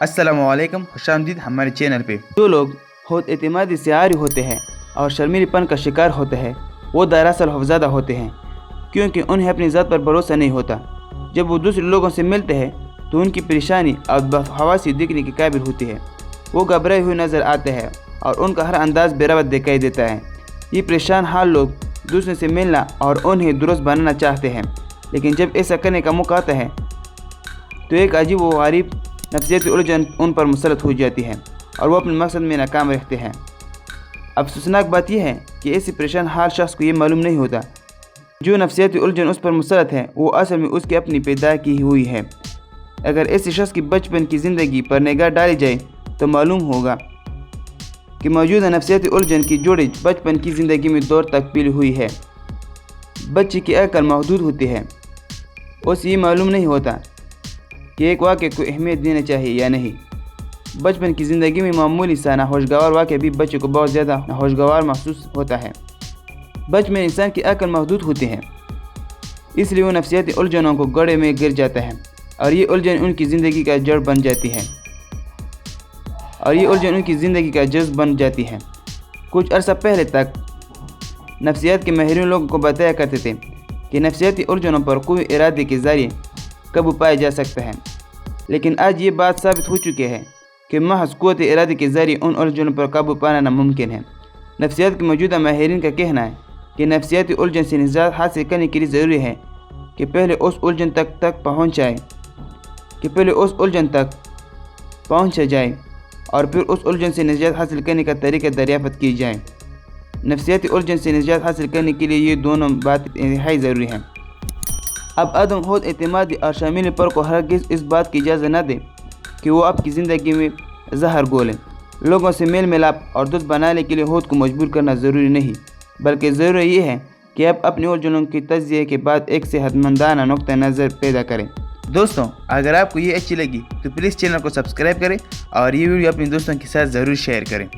अस्सलाम वालेकुम, खुशामदीद हमारे चैनल पे। जो लोग खुद एतमादी से आरी होते हैं और शर्मीलेपन का शिकार होते हैं वो दरअसल खौफज़दा होते हैं, क्योंकि उन्हें अपनी ज़ात पर भरोसा नहीं होता। जब वो दूसरे लोगों से मिलते हैं तो उनकी परेशानी और बदहवासी दिखने के काबिल होती है। वो घबराए हुए नज़र आते हैं और उनका हर अंदाज बेरवत दिखाई देता है। ये परेशान हाल लोग दूसरे से मिलना और उन्हें दुरुस्त बनाना चाहते हैं, लेकिन जब ऐसा करने का मौका आता है तो एक अजीब व गरीब नफसियाती उलझन उन पर मुसलत हो जाती है और वो अपने मकसद में नाकाम रहते हैं। अफसोसनाक बात यह है कि ऐसे परेशान हाल शख्स को ये मालूम नहीं होता जो नफसियाती उलझन उस पर मुसलत है वो असल में उसकी अपनी पैदा की हुई है। अगर ऐसे शख्स की बचपन की ज़िंदगी पर निगाह डाली जाए तो मालूम होगा कि मौजूदा नफसियाती उलझन की जोड़ी बचपन की ज़िंदगी में दौर तक पीली हुई है। बच्चे की अकल महदूद होती है, उसे ये मालूम नहीं होता कि एक वाक़े को अहमियत देना चाहिए या नहीं। बचपन की ज़िंदगी में मामूली सा नाखुशगवार वाक़या भी बच्चे को बहुत ज़्यादा नाखुशगवार महसूस होता है। बचपन में इंसान की अकल महदूद होती है, इसलिए वो नफसियाती उलझनों को गड्ढे में गिर जाता है और ये उलझन उनकी ज़िंदगी का जड़ बन जाती है। कुछ अरसा पहले तक नफसियात के माहिरीन लोगों को बताया करते थे कि नफसियाती उलझनों पर कोई इरादे के ज़रिए काबू पाया जा सकता है, लेकिन आज ये बात साबित हो चुकी है कि महज क़ुव्वत इरादे के ज़रिए उन उलझनों पर काबू पाना नामुमकिन है। नफसियात के मौजूदा माहिरीन का कहना है कि नफसियाती उलझन से निजात हासिल करने के लिए ज़रूरी है कि पहले उस उलझन तक पहुँचा जाए और फिर उस उलझन से निजात हासिल करने का तरीका दरियाफ़त की जाए। नफसियाती उलझन से निजात हासिल करने के लिए ये दोनों बातें इंतहाई ज़रूरी हैं। अब आदम खुद एतमादी और शर्मीलेपन को हरगिज़ इस बात की इजाज़त न दे कि वो आपकी ज़िंदगी में जहर घोलें। लोगों से मेल मिलाप और दोस्त बनाने के लिए खुद को मजबूर करना ज़रूरी नहीं, बल्कि ज़रूरी ये है कि आप अपनी उलझनों की तज्ज़िये के बाद एक सेहतमंदाना नुक्ता नज़र पैदा करें। दोस्तों, अगर आपको ये अच्छी लगी तो प्लीज़ चैनल को सब्सक्राइब करें और ये वीडियो अपने दोस्तों के साथ ज़रूर शेयर करें।